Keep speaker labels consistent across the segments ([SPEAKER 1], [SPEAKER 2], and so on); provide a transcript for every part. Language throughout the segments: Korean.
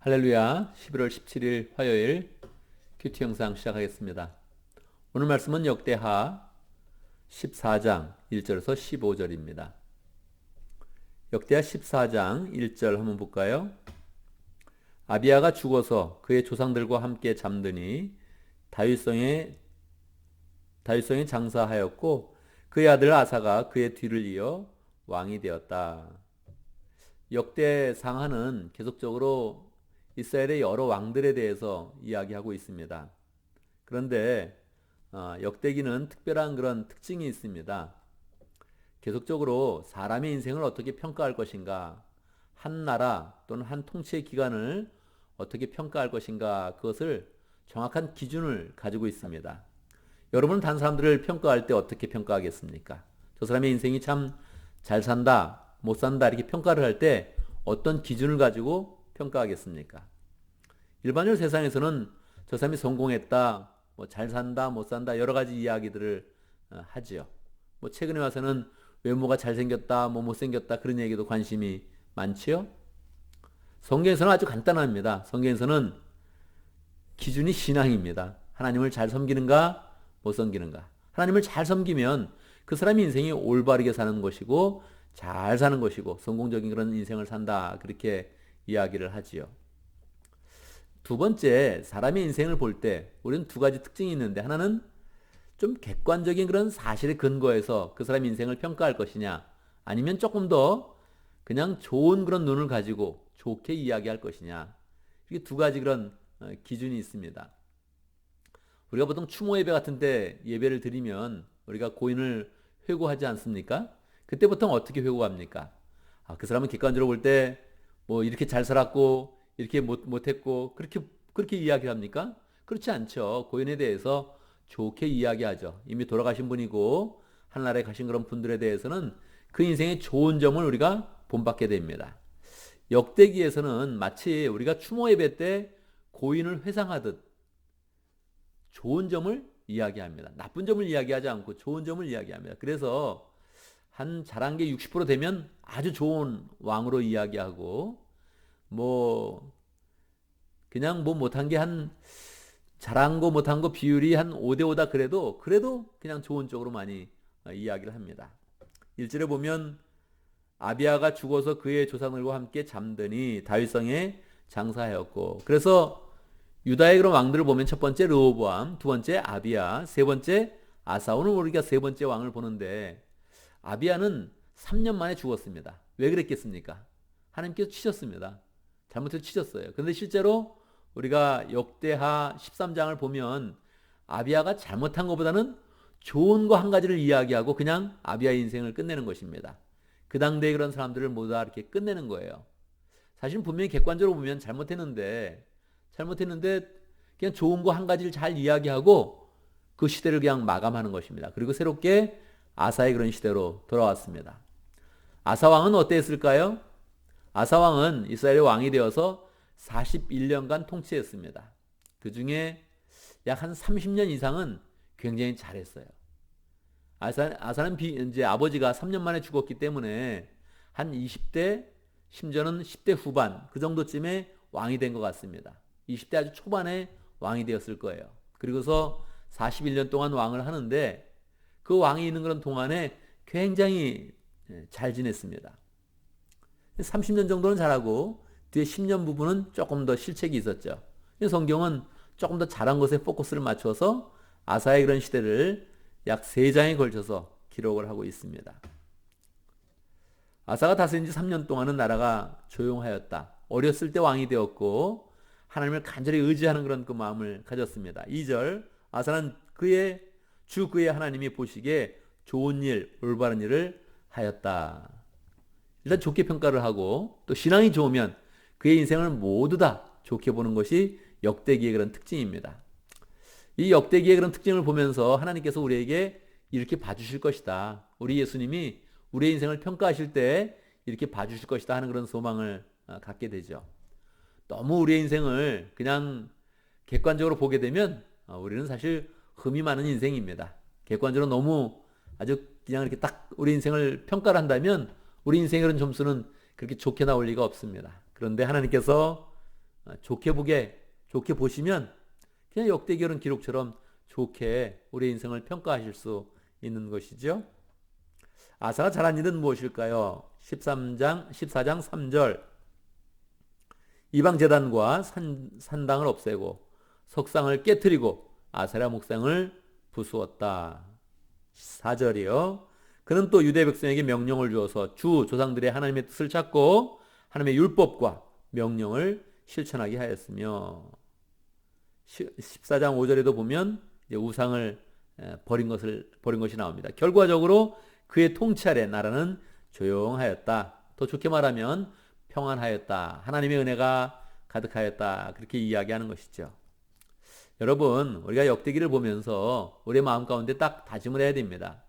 [SPEAKER 1] 할렐루야. 11월 17일 화요일 큐티 영상 시작하겠습니다. 오늘 말씀은 역대하 14장 1절에서 15절입니다. 역대하 14장 1절 한번 볼까요? 아비야가 죽어서 그의 조상들과 함께 잠드니 다윗성에 장사하였고 그의 아들 아사가 그의 뒤를 이어 왕이 되었다. 역대상하는 계속적으로 이스라엘의 여러 왕들에 대해서 이야기하고 있습니다. 그런데 역대기는 특별한 그런 특징이 있습니다. 계속적으로 사람의 인생을 어떻게 평가할 것인가, 한 나라 또는 한 통치의 기간을 어떻게 평가할 것인가, 그것을 정확한 기준을 가지고 있습니다. 여러분은 다른 사람들을 평가할 때 어떻게 평가하겠습니까? 저 사람의 인생이 참 잘 산다, 못 산다 이렇게 평가를 할 때 어떤 기준을 가지고 평가하겠습니까? 일반적으로 세상에서는 저 사람이 성공했다, 잘 산다, 못 산다 여러 가지 이야기들을 하지요. 최근에 와서는 외모가 잘생겼다, 못생겼다 그런 얘기도 관심이 많지요. 성경에서는 아주 간단합니다. 성경에서는 기준이 신앙입니다. 하나님을 잘 섬기는가, 못 섬기는가. 하나님을 잘 섬기면 그 사람의 인생이 올바르게 사는 것이고 잘 사는 것이고 성공적인 그런 인생을 산다 그렇게 이야기를 하지요. 두 번째, 사람의 인생을 볼 때 우리는 두 가지 특징이 있는데, 하나는 좀 객관적인 그런 사실에 근거해서 그 사람의 인생을 평가할 것이냐, 아니면 조금 더 그냥 좋은 그런 눈을 가지고 좋게 이야기할 것이냐, 이게 두 가지 그런 기준이 있습니다. 우리가 보통 추모 예배 같은 때 예배를 드리면 우리가 고인을 회고하지 않습니까? 그때 보통 어떻게 회고합니까? 그 사람은 객관적으로 볼 때 이렇게 잘 살았고 이렇게 못했고 그렇게 이야기를 합니까? 그렇지 않죠. 고인에 대해서 좋게 이야기하죠. 이미 돌아가신 분이고 하늘나라에 가신 그런 분들에 대해서는 그 인생의 좋은 점을 우리가 본받게 됩니다. 역대기에서는 마치 우리가 추모 예배 때 고인을 회상하듯 좋은 점을 이야기합니다. 나쁜 점을 이야기하지 않고 좋은 점을 이야기합니다. 그래서 한 잘한 게 60% 되면 아주 좋은 왕으로 이야기하고, 그냥 못한 게 잘한 거 못한 거 비율이 한 5대 5다 그래도 그냥 좋은 쪽으로 많이 이야기를 합니다. 1절에 보면 아비야가 죽어서 그의 조상들과 함께 잠드니 다윗성에 장사하였고, 그래서 유다의 그런 왕들을 보면 첫 번째 르호보암, 두 번째 아비야, 세 번째 아사. 오늘 우리가 세 번째 왕을 보는데 아비야는 3년 만에 죽었습니다. 왜 그랬겠습니까? 하나님께서 치셨습니다. 잘못해서 치셨어요. 그런데 실제로 우리가 역대하 13장을 보면 아비야가 잘못한 것보다는 좋은 거 한 가지를 이야기하고 그냥 아비야의 인생을 끝내는 것입니다. 그 당대의 그런 사람들을 모두 다 이렇게 끝내는 거예요. 사실 분명히 객관적으로 보면 잘못했는데 그냥 좋은 거 한 가지를 잘 이야기하고 그 시대를 그냥 마감하는 것입니다. 그리고 새롭게 아사의 그런 시대로 돌아왔습니다. 아사 왕은 어땠을까요? 아사 왕은 이스라엘의 왕이 되어서 41년간 통치했습니다. 그 중에 약 한 30년 이상은 굉장히 잘했어요. 아사는 이제 아버지가 3년 만에 죽었기 때문에 한 20대, 심지어는 10대 후반 그 정도쯤에 왕이 된 것 같습니다. 20대 아주 초반에 왕이 되었을 거예요. 그리고서 41년 동안 왕을 하는데 그 왕이 있는 그런 동안에 굉장히 잘 지냈습니다. 30년 정도는 잘하고 뒤에 10년 부분은 조금 더 실책이 있었죠. 성경은 조금 더 잘한 것에 포커스를 맞춰서 아사의 그런 시대를 약 3장에 걸쳐서 기록을 하고 있습니다. 아사가 다스린 지 3년 동안은 나라가 조용하였다. 어렸을 때 왕이 되었고 하나님을 간절히 의지하는 그런 그 마음을 가졌습니다. 2절, 아사는 그의 하나님이 보시기에 좋은 일, 올바른 일을 하였다. 일단 좋게 평가를 하고 또 신앙이 좋으면 그의 인생을 모두 다 좋게 보는 것이 역대기의 그런 특징입니다. 이 역대기의 그런 특징을 보면서 하나님께서 우리에게 이렇게 봐주실 것이다. 우리 예수님이 우리의 인생을 평가하실 때 이렇게 봐주실 것이다 하는 그런 소망을 갖게 되죠. 너무 우리의 인생을 그냥 객관적으로 보게 되면 우리는 사실 흠이 많은 인생입니다. 객관적으로 너무 아주 그냥 이렇게 딱 우리 인생을 평가를 한다면 우리 인생의 그런 점수는 그렇게 좋게 나올 리가 없습니다. 그런데 하나님께서 좋게 보시면 그냥 역대기는 기록처럼 좋게 우리의 인생을 평가하실 수 있는 것이죠. 아사가 잘한 일은 무엇일까요? 14장 3절 이방 제단과 산당을 없애고 석상을 깨뜨리고 아세라 목상을 부수었다. 4절이요. 그는 또 유대 백성에게 명령을 주어서 주 조상들의 하나님의 뜻을 찾고 하나님의 율법과 명령을 실천하게 하였으며 14장 5절에도 보면 이제 우상을 버린 것이 나옵니다. 결과적으로 그의 통치 아래 나라는 조용하였다. 더 좋게 말하면 평안하였다. 하나님의 은혜가 가득하였다. 그렇게 이야기하는 것이죠. 여러분, 우리가 역대기를 보면서 우리의 마음 가운데 딱 다짐을 해야 됩니다.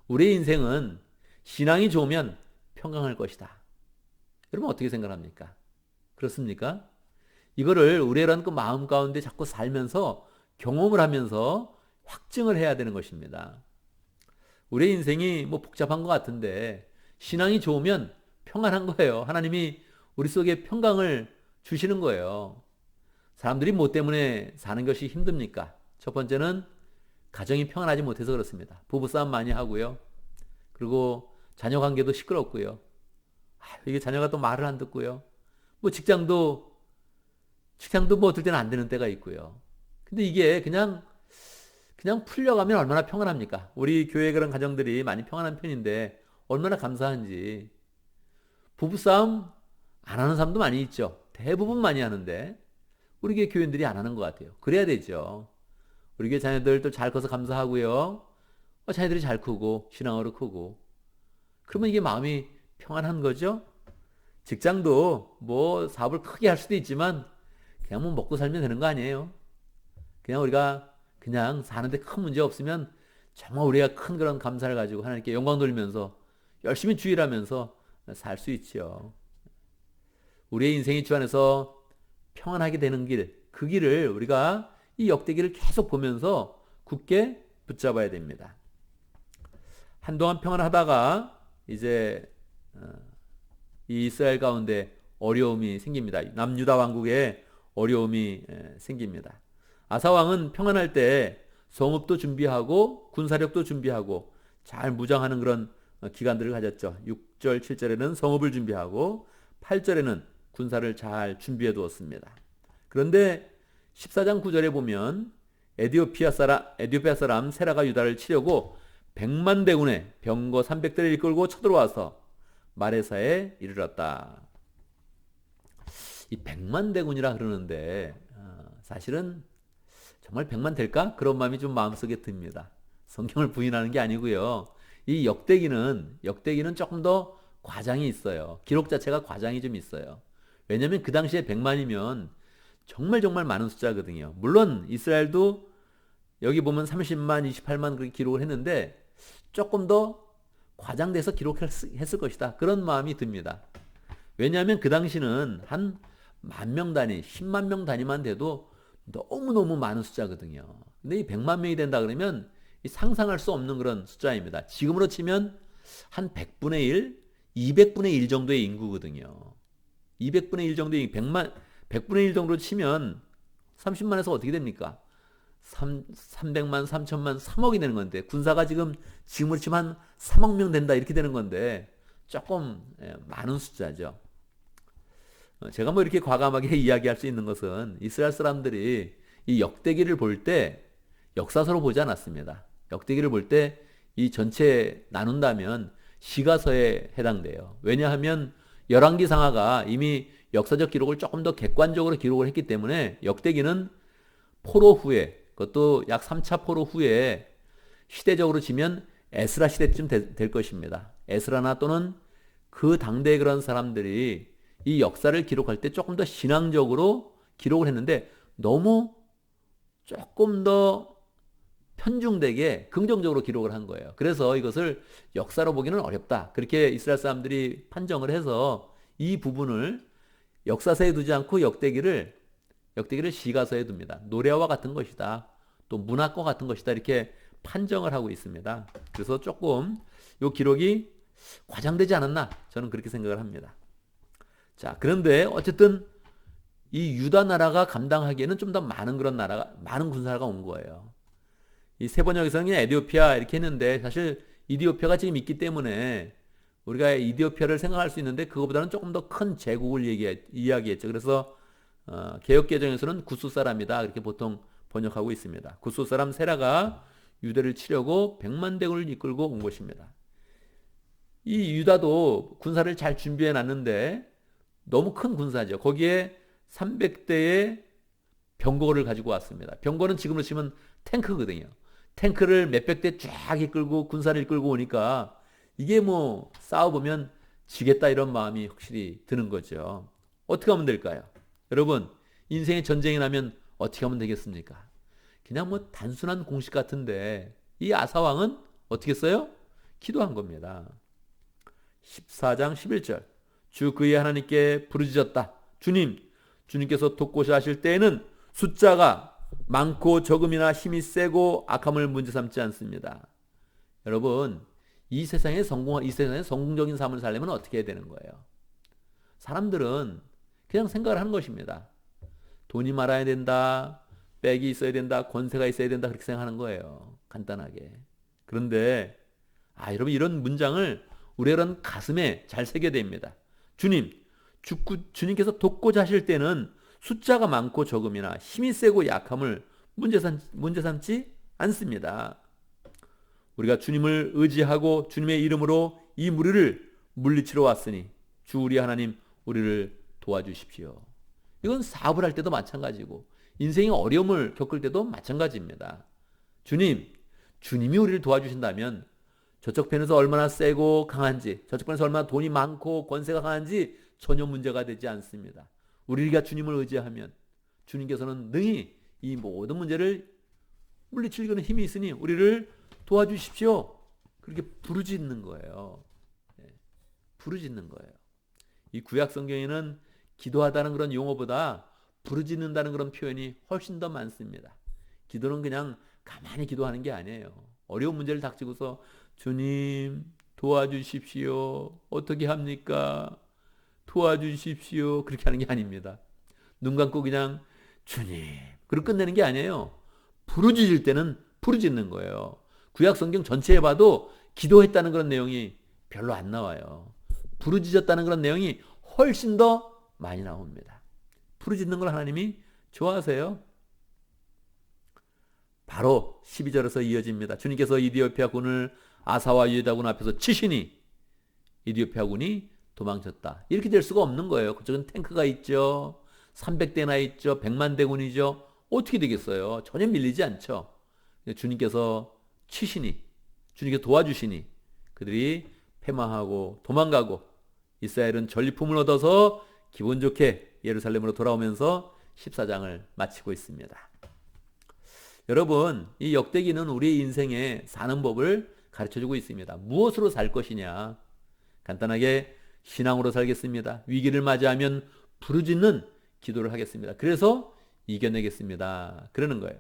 [SPEAKER 1] 우리의 인생은 신앙이 좋으면 평강할 것이다. 여러분 어떻게 생각합니까? 그렇습니까? 이거를 우리의 그 마음 가운데 자꾸 살면서 경험을 하면서 확증을 해야 되는 것입니다. 우리의 인생이 뭐 복잡한 것 같은데 신앙이 좋으면 평안한 거예요. 하나님이 우리 속에 평강을 주시는 거예요. 사람들이 뭐 때문에 사는 것이 힘듭니까? 첫 번째는 가정이 평안하지 못해서 그렇습니다. 부부싸움 많이 하고요. 그리고 자녀 관계도 시끄럽고요. 이게 자녀가 또 말을 안 듣고요. 뭐 직장도 뭐 어떨 때는 안 되는 때가 있고요. 근데 이게 그냥 풀려가면 얼마나 평안합니까? 우리 교회 그런 가정들이 많이 평안한 편인데 얼마나 감사한지. 부부싸움 안 하는 사람도 많이 있죠. 대부분 많이 하는데 우리 교회 교인들이 안 하는 것 같아요. 그래야 되죠. 우리 교회 자녀들도 잘 커서 감사하고요. 자녀들이 잘 크고 신앙으로 크고 그러면 이게 마음이 평안한 거죠. 직장도 뭐 사업을 크게 할 수도 있지만 그냥 뭐 먹고 살면 되는 거 아니에요. 그냥 우리가 그냥 사는데 큰 문제 없으면 정말 우리가 큰 그런 감사를 가지고 하나님께 영광 돌리면서 열심히 주일하면서 살 수 있지요. 우리의 인생이 주 안에서 평안하게 되는 길, 그 길을 우리가 이 역대기를 계속 보면서 굳게 붙잡아야 됩니다. 한동안 평안하다가 이제 이 이스라엘 가운데 어려움이 생깁니다. 남유다 왕국에 어려움이 생깁니다. 아사 왕은 평안할 때 성읍도 준비하고 군사력도 준비하고 잘 무장하는 그런 기간들을 가졌죠. 6절, 7절에는 성읍을 준비하고 8절에는 군사를 잘 준비해 두었습니다. 그런데 14장 9절에 보면 에디오피아 사람 세라가 유다를 치려고 100만 대군의 병거 300대를 이끌고 쳐들어와서 마레사에 이르렀다. 이 100만 대군이라 그러는데 사실은 정말 100만 될까? 그런 마음이 좀 마음속에 듭니다. 성경을 부인하는 게 아니고요. 이 역대기는 조금 더 과장이 있어요. 기록 자체가 과장이 좀 있어요. 왜냐하면 그 당시에 100만이면 정말 많은 숫자거든요. 물론 이스라엘도 여기 보면 30만, 28만 그렇게 기록을 했는데 조금 더 과장돼서 기록했을 것이다. 그런 마음이 듭니다. 왜냐하면 그 당시는 한 10,000명 단위, 10만 명 단위만 돼도 너무너무 많은 숫자거든요. 근데 이 100만 명이 된다 그러면 상상할 수 없는 그런 숫자입니다. 지금으로 치면 한 100분의 1, 200분의 1 정도의 인구거든요. 200분의 1 정도의 100분의 1 정도 치면 30만에서 어떻게 됩니까? 300만, 3천만, 3억이 되는 건데 군사가 지금으로 치면 한 3억 명 된다 이렇게 되는 건데 조금 많은 숫자죠. 제가 뭐 이렇게 과감하게 이야기할 수 있는 것은 이스라엘 사람들이 이 역대기를 볼 때 역사서로 보지 않았습니다. 역대기를 볼 때 이 전체 나눈다면 시가서에 해당돼요. 왜냐하면 열왕기상하가 이미 역사적 기록을 조금 더 객관적으로 기록을 했기 때문에 역대기는 포로 후에, 그것도 약 3차 포로 후에 시대적으로 치면 에스라 시대쯤 될 것입니다. 에스라나 또는 그 당대의 그런 사람들이 이 역사를 기록할 때 조금 더 신앙적으로 기록을 했는데 너무 조금 더 편중되게 긍정적으로 기록을 한 거예요. 그래서 이것을 역사로 보기는 어렵다. 그렇게 이스라엘 사람들이 판정을 해서 이 부분을 역사서에 두지 않고 역대기를 시가서에 둡니다. 노래와 같은 것이다. 또 문학과 같은 것이다. 이렇게 판정을 하고 있습니다. 그래서 조금 이 기록이 과장되지 않았나? 저는 그렇게 생각을 합니다. 자, 그런데 어쨌든 이 유다 나라가 감당하기에는 좀 더 많은 그런 나라가, 많은 군사가 온 거예요. 이 세 번역에서는 그냥 에디오피아 이렇게 했는데 사실 이디오피아가 지금 있기 때문에 우리가 이디오피아를 생각할 수 있는데 그거보다는 조금 더 큰 제국을 이야기했죠. 그래서 개역 개정에서는 구스 사람이다 이렇게 보통 번역하고 있습니다. 구스 사람 세라가 유대를 치려고 100만 대군을 이끌고 온 것입니다. 이 유다도 군사를 잘 준비해 놨는데 너무 큰 군사죠. 거기에 300대의 병거를 가지고 왔습니다. 병거는 지금으로 치면 탱크거든요. 탱크를 몇백 대 쫙 이끌고 군사를 이끌고 오니까 이게 뭐 싸워보면 지겠다 이런 마음이 확실히 드는 거죠. 어떻게 하면 될까요? 여러분, 인생의 전쟁이 나면 어떻게 하면 되겠습니까? 그냥 뭐 단순한 공식 같은데 이 아사왕은 어떻게 했어요? 기도한 겁니다. 14장 11절 주 그의 하나님께 부르짖었다. 주님께서 돕고자 하실 때에는 숫자가 많고 적음이나 힘이 세고 악함을 문제 삼지 않습니다. 여러분, 이 세상에 성공적인 삶을 살려면 어떻게 해야 되는 거예요? 사람들은 그냥 생각을 하는 것입니다. 돈이 많아야 된다, 백이 있어야 된다, 권세가 있어야 된다 그렇게 생각하는 거예요. 간단하게. 그런데 여러분 이런 문장을 우리는 가슴에 잘 새겨야 됩니다. 주님께서 돕고자 하실 때는 숫자가 많고 적음이나 힘이 세고 약함을 문제 삼지 않습니다. 우리가 주님을 의지하고 주님의 이름으로 이 무리를 물리치러 왔으니 주 우리 하나님 우리를 도와주십시오. 이건 사업을 할 때도 마찬가지고 인생의 어려움을 겪을 때도 마찬가지입니다. 주님이 우리를 도와주신다면 저쪽 편에서 얼마나 세고 강한지, 저쪽 편에서 얼마나 돈이 많고 권세가 강한지 전혀 문제가 되지 않습니다. 우리가 주님을 의지하면 주님께서는 능히 이 모든 문제를 물리치려는 힘이 있으니 우리를 도와주십시오. 그렇게 부르짖는 거예요. 부르짖는 거예요. 이 구약 성경에는 기도하다는 그런 용어보다 부르짖는다는 그런 표현이 훨씬 더 많습니다. 기도는 그냥 가만히 기도하는 게 아니에요. 어려운 문제를 닥치고서 주님 도와주십시오. 어떻게 합니까? 도와주십시오. 그렇게 하는 게 아닙니다. 눈 감고 그냥 주님 그렇게 끝내는 게 아니에요. 부르짖을 때는 부르짖는 거예요. 구약 성경 전체에 봐도 기도했다는 그런 내용이 별로 안 나와요. 부르짖었다는 그런 내용이 훨씬 더 많이 나옵니다. 부르짖는 걸 하나님이 좋아하세요. 바로 12절에서 이어집니다. 주님께서 이디오피아 군을 아사와 유다군 앞에서 치시니 이디오피아 군이 도망쳤다. 이렇게 될 수가 없는 거예요. 그쪽은 탱크가 있죠. 300대나 있죠. 100만 대군이죠. 어떻게 되겠어요? 전혀 밀리지 않죠. 주님께서 치시니, 주님께서 도와주시니 그들이 패망하고 도망가고 이스라엘은 전리품을 얻어서 기분 좋게 예루살렘으로 돌아오면서 14장을 마치고 있습니다. 여러분, 이 역대기는 우리의 인생에 사는 법을 가르쳐주고 있습니다. 무엇으로 살 것이냐? 간단하게 신앙으로 살겠습니다. 위기를 맞이하면 부르짖는 기도를 하겠습니다. 그래서 이겨내겠습니다. 그러는 거예요.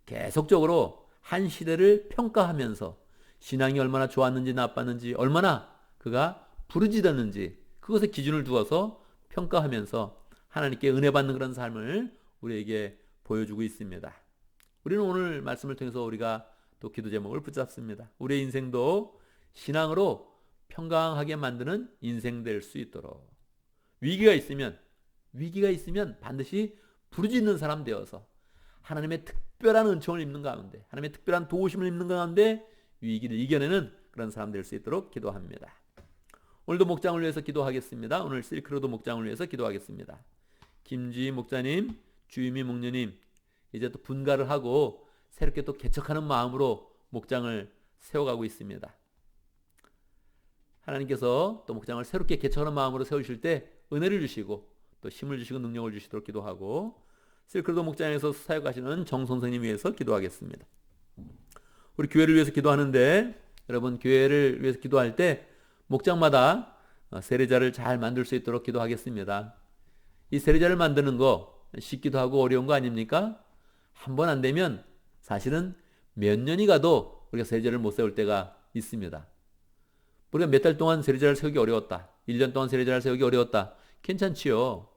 [SPEAKER 1] 계속적으로 한 시대를 평가하면서 신앙이 얼마나 좋았는지 나빴는지 얼마나 그가 부르짖었는지 그것에 기준을 두어서 평가하면서 하나님께 은혜 받는 그런 삶을 우리에게 보여주고 있습니다. 우리는 오늘 말씀을 통해서 우리가 또 기도 제목을 붙잡습니다. 우리의 인생도 신앙으로 평강하게 만드는 인생 될 수 있도록 위기가 있으면 반드시 부르짖는 사람 되어서 하나님의 특별한 은총을 입는 가운데 하나님의 특별한 도우심을 입는 가운데 위기를 이겨내는 그런 사람 될 수 있도록 기도합니다. 오늘도 목장을 위해서 기도하겠습니다. 오늘 실크로드 목장을 위해서 기도하겠습니다. 김주희 목자님, 주유미 목녀님 이제 또 분가를 하고 새롭게 또 개척하는 마음으로 목장을 세워가고 있습니다. 하나님께서 또 목장을 새롭게 개척하는 마음으로 세우실 때 은혜를 주시고 또 힘을 주시고 능력을 주시도록 기도하고 실크로드 목장에서 사역하시는 정 선생님 위해서 기도하겠습니다. 우리 교회를 위해서 기도하는데 여러분 교회를 위해서 기도할 때 목장마다 세례자를 잘 만들 수 있도록 기도하겠습니다. 이 세례자를 만드는 거 쉽기도 하고 어려운 거 아닙니까? 한 번 안 되면 사실은 몇 년이 가도 우리가 세례자를 못 세울 때가 있습니다. 우리가 몇 달 동안 세례자를 세우기 어려웠다. 1년 동안 세례자를 세우기 어려웠다. 괜찮지요.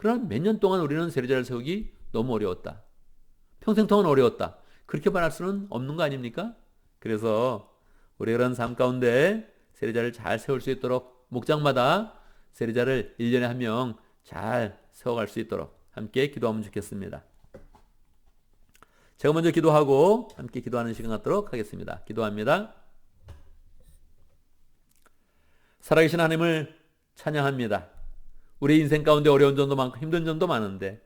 [SPEAKER 1] 그러나 몇 년 동안 우리는 세례자를 세우기 너무 어려웠다. 평생 동안 어려웠다. 그렇게 말할 수는 없는 거 아닙니까? 그래서 우리 그런 삶 가운데 세례자를 잘 세울 수 있도록 목장마다 세례자를 1년에 한 명 잘 세워갈 수 있도록 함께 기도하면 좋겠습니다. 제가 먼저 기도하고 함께 기도하는 시간 갖도록 하겠습니다. 기도합니다. 살아계신 하나님을 찬양합니다. 우리 인생 가운데 어려운 점도 많고 힘든 점도 많은데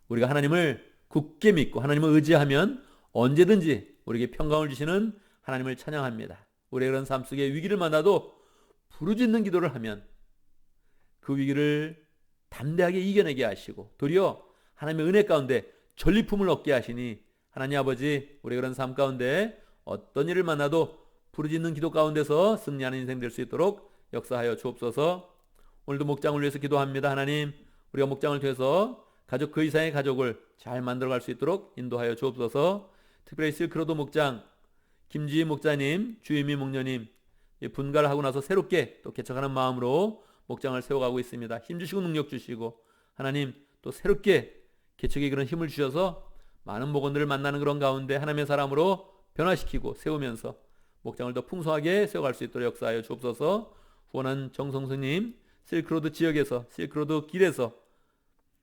[SPEAKER 1] 우리가 하나님을 굳게 믿고 하나님을 의지하면 언제든지 우리에게 평강을 주시는 하나님을 찬양합니다. 우리의 그런 삶 속에 위기를 만나도 부르짖는 기도를 하면 그 위기를 담대하게 이겨내게 하시고 도리어 하나님의 은혜 가운데 전리품을 얻게 하시니 하나님 아버지 우리 그런 삶 가운데 어떤 일을 만나도 부르짖는 기도 가운데서 승리하는 인생 될 수 있도록 역사하여 주옵소서. 오늘도 목장을 위해서 기도합니다. 하나님 우리가 목장을 통해서 가족 그 이상의 가족을 잘 만들어갈 수 있도록 인도하여 주옵소서. 특별히 실크로드 목장 김지희 목자님, 주임미 목녀님 분가를 하고 나서 새롭게 또 개척하는 마음으로 목장을 세워가고 있습니다. 힘주시고 능력 주시고 하나님 또 새롭게 개척에 그런 힘을 주셔서 많은 목원들을 만나는 그런 가운데 하나님의 사람으로 변화시키고 세우면서 목장을 더 풍성하게 세워갈 수 있도록 역사하여 주옵소서. 후원한 정성수님 실크로드 지역에서 실크로드 길에서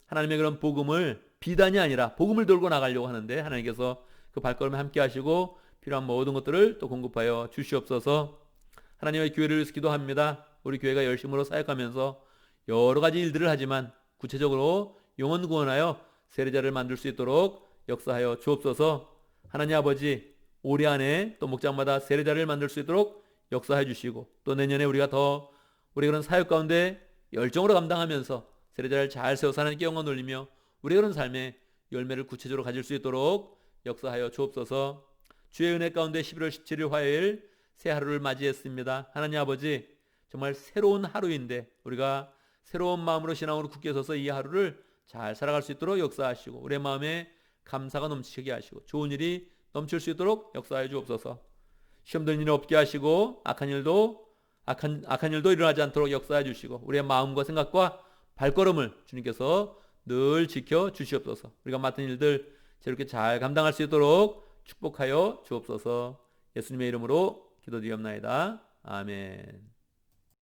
[SPEAKER 1] 하나님의 그런 복음을 비단이 아니라 복음을 돌고 나가려고 하는데 하나님께서 그 발걸음에 함께 하시고 필요한 모든 것들을 또 공급하여 주시옵소서. 하나님의 교회를 위해서 기도합니다. 우리 교회가 열심으로 사역하면서 여러 가지 일들을 하지만 구체적으로 영혼 구원하여 세례자를 만들 수 있도록 역사하여 주옵소서. 하나님 아버지 올해 안에 또 목장마다 세례자를 만들 수 있도록 역사해 주시고 또 내년에 우리가 더 우리 그런 사역 가운데 열정으로 감당하면서 세례자를 잘 세워서 하나님께 영광 돌리며 우리 그런 삶의 열매를 구체적으로 가질 수 있도록 역사하여 주옵소서. 주의 은혜 가운데 11월 17일 화요일 새 하루를 맞이했습니다. 하나님 아버지 정말 새로운 하루인데 우리가 새로운 마음으로 신앙으로 굳게 서서 이 하루를 잘 살아갈 수 있도록 역사하시고 우리의 마음에 감사가 넘치게 하시고 좋은 일이 넘칠 수 있도록 역사하여 주옵소서. 시험 드는 일이 없게 하시고 악한 일도 일어나지 않도록 역사해 주시고 우리의 마음과 생각과 발걸음을 주님께서 늘 지켜 주시옵소서. 우리가 맡은 일들 저렇게 잘 감당할 수 있도록 축복하여 주옵소서. 예수님의 이름으로 기도드리옵나이다. 아멘.